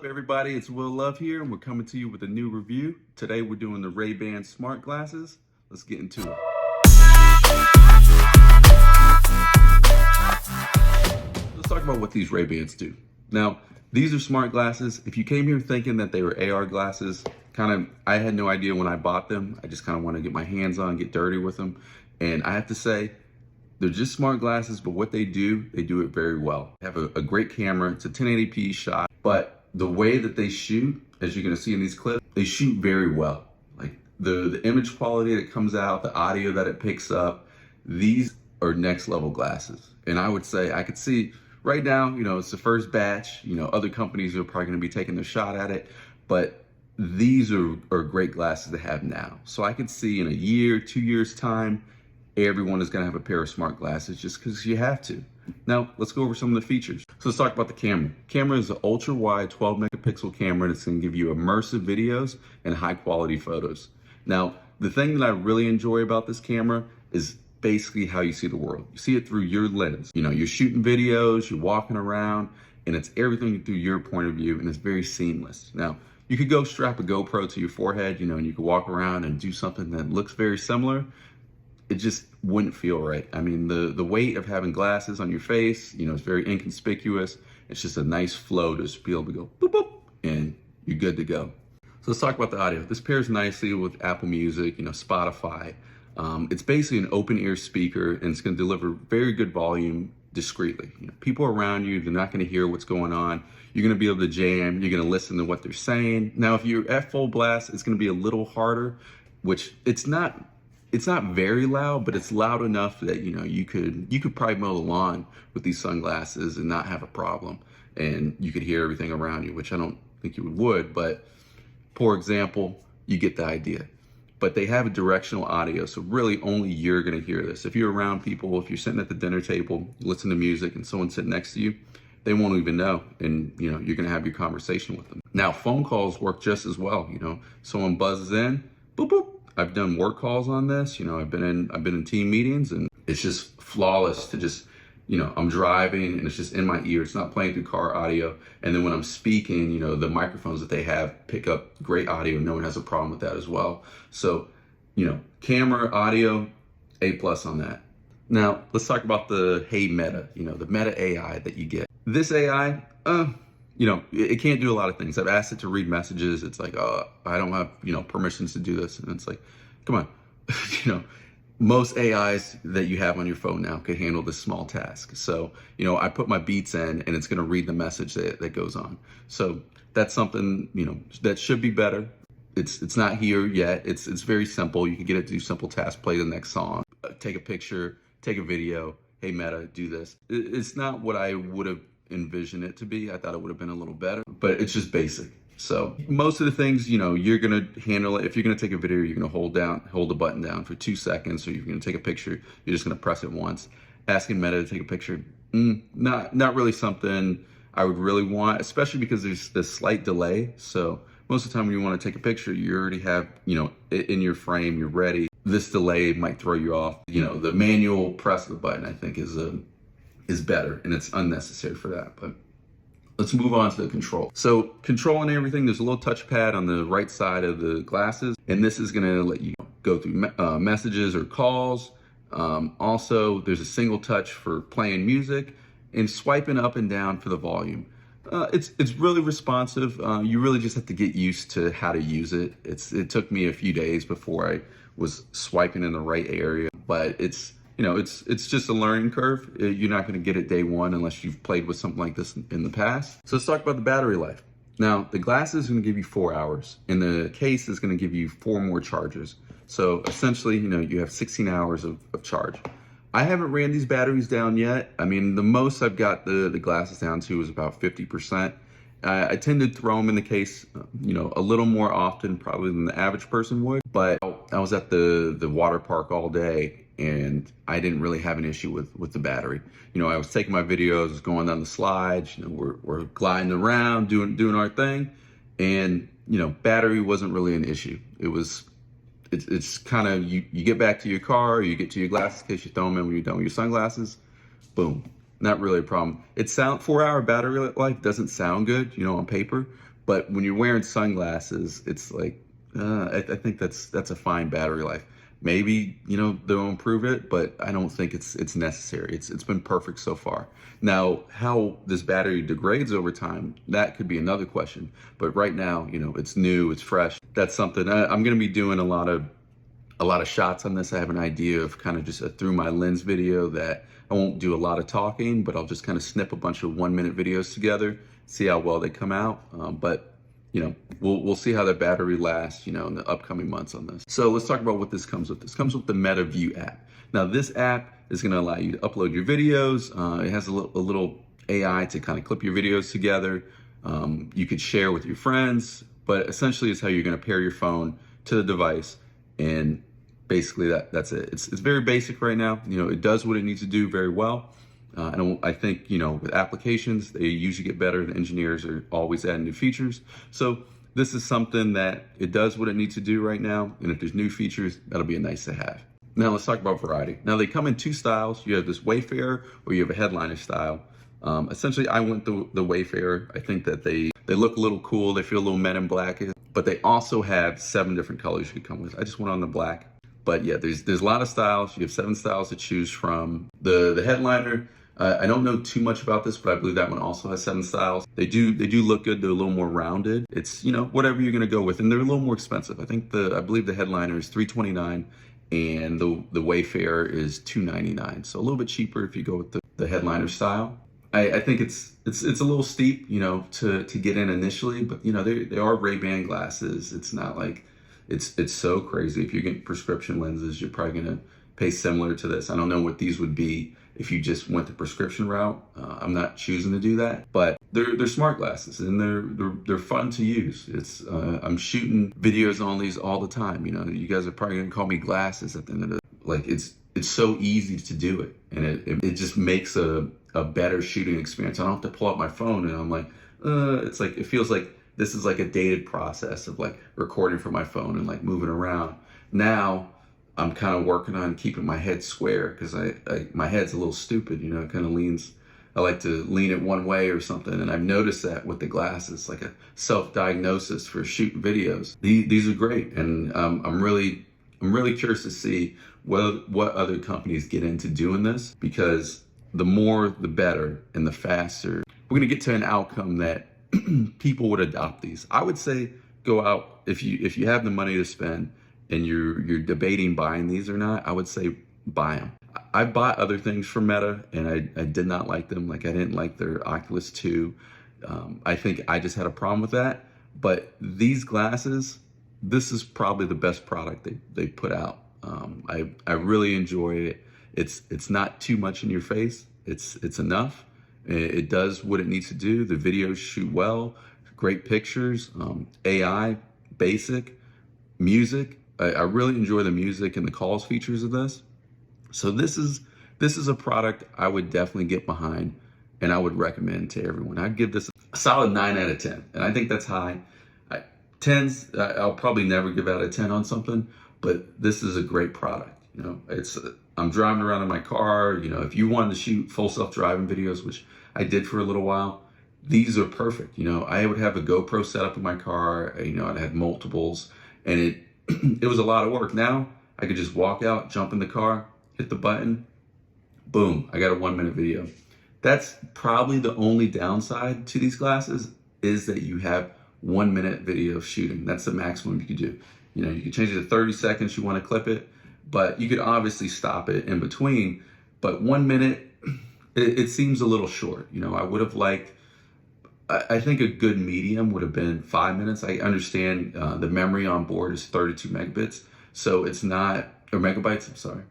Up everybody, it's Will Love here and we're coming to you with a new review. Today we're doing the Ray-Ban smart glasses. Let's get into it. Let's talk about what these Ray-Bans do. Now, these are smart glasses. If you came here thinking that they were AR glasses, I had no idea when I bought them. I just kind of want to get my hands on, get dirty with them. And I have to say, they're just smart glasses, but what they do it very well. They have a great camera. It's a 1080p shot, but the way that they shoot, as you're gonna see in these clips, they shoot very well. Like the image quality that comes out, the audio that it picks up, these are next level glasses. And I would say, I could see right now, it's the first batch, other companies are probably gonna be taking their shot at it, but these are great glasses to have now. So I could see in a year, 2 years time, everyone is gonna have a pair of smart glasses just because you have to. Now, let's go over some of the features. So let's talk about the camera. Camera is an ultra wide 12 megapixel camera that's gonna give you immersive videos and high quality photos. Now, the thing that I really enjoy about this camera is basically how you see the world. You see it through your lens. You're shooting videos, you're walking around, and it's everything through your point of view, and it's very seamless. Now, you could go strap a GoPro to your forehead, and you could walk around and do something that looks very similar. It just wouldn't feel right. I mean, the weight of having glasses on your face, it's very inconspicuous. It's just a nice flow to just be able to go boop, boop, and you're good to go. So let's talk about the audio. This pairs nicely with Apple Music, Spotify. It's basically an open ear speaker, and it's gonna deliver very good volume discreetly. People around you, they're not gonna hear what's going on. You're gonna be able to jam, you're gonna listen to what they're saying. Now, if you're at full blast, it's gonna be a little harder, which it's not very loud, but it's loud enough that you could probably mow the lawn with these sunglasses and not have a problem, and you could hear everything around you, which I don't think you would, but for example, you get the idea. But they have a directional audio, so really only you're gonna hear this. If you're around people, if you're sitting at the dinner table, listen to music, and someone's sitting next to you, they won't even know, and you're gonna have your conversation with them. Now, phone calls work just as well. Someone buzzes in, boop boop. I've done work calls on this. I've been in team meetings, and it's just flawless to just, I'm driving and it's just in my ear. It's not playing through car audio. And then when I'm speaking, the microphones that they have pick up great audio. No one has a problem with that as well. So, camera, audio, A+ on that. Now, let's talk about the Hey Meta, the Meta AI that you get. This AI, it can't do a lot of things. I've asked it to read messages. It's like, I don't have, permissions to do this. And it's like, come on, most AIs that you have on your phone now could handle this small task. So, I put my Beats in and it's gonna read the message that goes on. So that's something, that should be better. It's not here yet. It's very simple. You can get it to do simple tasks, play the next song, take a picture, take a video. Hey Meta, do this. It's not what I would have envisioned it to be. I thought it would have been a little better, but it's just basic. So most of the things, you're gonna handle it. If you're gonna take a video, you're gonna hold the button down for 2 seconds, or you're gonna take a picture, you're just gonna press it once. Asking Meta to take a picture, not really something I would really want, especially because there's this slight delay. So most of the time when you wanna take a picture, you already have, it in your frame, you're ready. This delay might throw you off. The manual press of the button, I think, is better, and it's unnecessary for that. But let's move on to the control. So controlling everything, there's a little touchpad on the right side of the glasses, and this is gonna let you go through messages or calls. Also, there's a single touch for playing music and swiping up and down for the volume. It's really responsive. You really just have to get used to how to use it. It took me a few days before I was swiping in the right area, but it's just a learning curve. You're not gonna get it day one unless you've played with something like this in the past. So let's talk about the battery life. Now, the glasses is gonna give you 4 hours, and the case is gonna give you 4 more charges. So essentially, you have 16 hours of charge. I haven't ran these batteries down yet. I mean, the most I've got the glasses down to is about 50%. I tend to throw them in the case, a little more often probably than the average person would, but I was at the water park all day, and I didn't really have an issue with the battery. I was taking my videos, going down the slides, we're gliding around, doing our thing, and battery wasn't really an issue. It's kind of, you get back to your car, you get to your glasses case, you throw them in when you're done with your sunglasses, boom. Not really a problem. 4-hour battery life doesn't sound good, on paper, But when you're wearing sunglasses, it's like, I think that's a fine battery life. Maybe, you know, they'll improve it, but I don't think it's necessary. It's been perfect so far. Now, how this battery degrades over time, that could be another question. But right now, you know, it's new, it's fresh. That's something I'm going to be doing a lot of shots on this. I have an idea of kind of just a through my lens video that I won't do a lot of talking, but I'll just kind of snip a bunch of 1-minute videos together, see how well they come out. But you know, we'll see how the battery lasts, you know, in the upcoming months on this. So let's talk about what this comes with. This comes with the Meta View app. Now this app is going to allow you to upload your videos. It has a little AI to kind of clip your videos together. You could share with your friends, but essentially it's how you're going to pair your phone to the device, and basically that's it. It's very basic right now. You know, it does what it needs to do very well. And I think, you know, with applications, they usually get better. The engineers are always adding new features. So this is something that it does what it needs to do right now. And if there's new features, that'll be a nice to have. Now let's talk about variety. Now they come in two styles. You have this Wayfarer or you have a headliner style. Essentially, I went the Wayfarer. I think that they look a little cool. They feel a little Men in Black, but they also have 7 different colors you could come with. I just went on the black. But yeah, there's a lot of styles. You have 7 styles to choose from. The headliner, I don't know too much about this, but I believe that one also has 7 styles. They do look good. They're a little more rounded. It's, you know, whatever you're gonna go with, and they're a little more expensive. I believe the headliner is $329, and the Wayfarer is $299. So a little bit cheaper if you go with the headliner style. I think it's a little steep, you know, to get in initially, but you know, they are Ray-Ban glasses. It's not like it's so crazy. If you get prescription lenses, you're probably gonna pay similar to this. I don't know what these would be if you just went the prescription route. I'm not choosing to do that, but they're smart glasses and they're fun to use. It's I'm shooting videos on these all the time. You know, you guys are probably gonna call me glasses at the end of the, like, it's so easy to do it, and it just makes a better shooting experience. I don't have to pull out my phone and I'm like, it's like, it feels like this is like a dated process of like recording from my phone and like moving around. Now I'm kind of working on keeping my head square because my head's a little stupid, you know, it kind of leans. I like to lean it one way or something, and I've noticed that with the glasses, like a self-diagnosis for shooting videos. These are great, and I'm really curious to see what other companies get into doing this, because the more the better and the faster we're gonna get to an outcome that people would adopt these. I would say go out, if you have the money to spend and you're debating buying these or not, I would say buy them. I bought other things from Meta and I did not like them. Like, I didn't like their Oculus 2. I think I just had a problem with that. But these glasses, this is probably the best product they put out. I really enjoy it. It's not too much in your face. It's enough. It does what it needs to do. The videos shoot well, great pictures, AI, basic, music. I really enjoy the music and the calls features of this. So this is a product I would definitely get behind, and I would recommend to everyone. I'd give this a solid 9 out of 10, and I think that's high. 10s, I'll probably never give out a 10 on something, but this is a great product. You know, I'm driving around in my car. You know, if you wanted to shoot full self-driving videos, which I did for a little while, these are perfect. You know, I would have a GoPro set up in my car. You know, I'd had multiples, and it was a lot of work. Now I could just walk out, jump in the car, hit the button, boom, I got a 1-minute video. That's probably the only downside to these glasses, is that you have 1-minute video shooting. That's the maximum you could do. You know, you could change it to 30 seconds, you want to clip it, but you could obviously stop it in between. But 1 minute, it seems a little short. You know, I would have liked, I think a good medium would have been 5 minutes. I understand the memory on board is 32 megabits, so it's not, or megabytes, I'm sorry.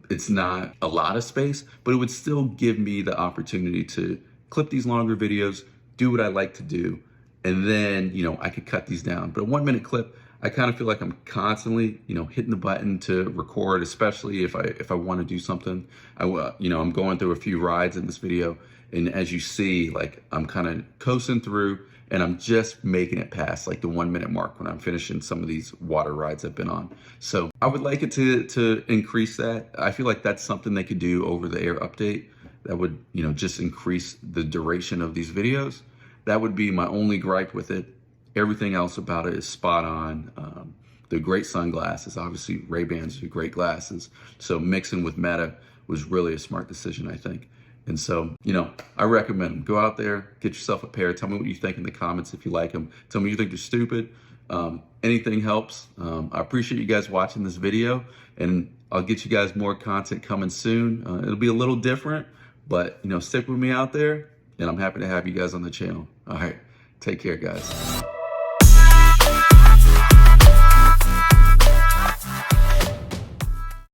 It's not a lot of space, but it would still give me the opportunity to clip these longer videos, do what I like to do, and then, you know, I could cut these down. But a 1-minute clip, I kind of feel like I'm constantly, you know, hitting the button to record, especially if I want to do something. You know, I'm going through a few rides in this video, and as you see, like, I'm kind of coasting through, and I'm just making it past like the 1-minute mark when I'm finishing some of these water rides I've been on. So I would like it to increase that. I feel like that's something they could do over the air update that would, you know, just increase the duration of these videos. that would be my only gripe with it. Everything else about it is spot on. They're great sunglasses. Obviously, Ray-Bans are great glasses. So mixing with Meta was really a smart decision, I think. And so, you know, I recommend them. Go out there, get yourself a pair. Tell me what you think in the comments if you like them. Tell me you think they're stupid. Anything helps. I appreciate you guys watching this video, and I'll get you guys more content coming soon. It'll be a little different, but, you know, stick with me out there, and I'm happy to have you guys on the channel. All right, take care, guys.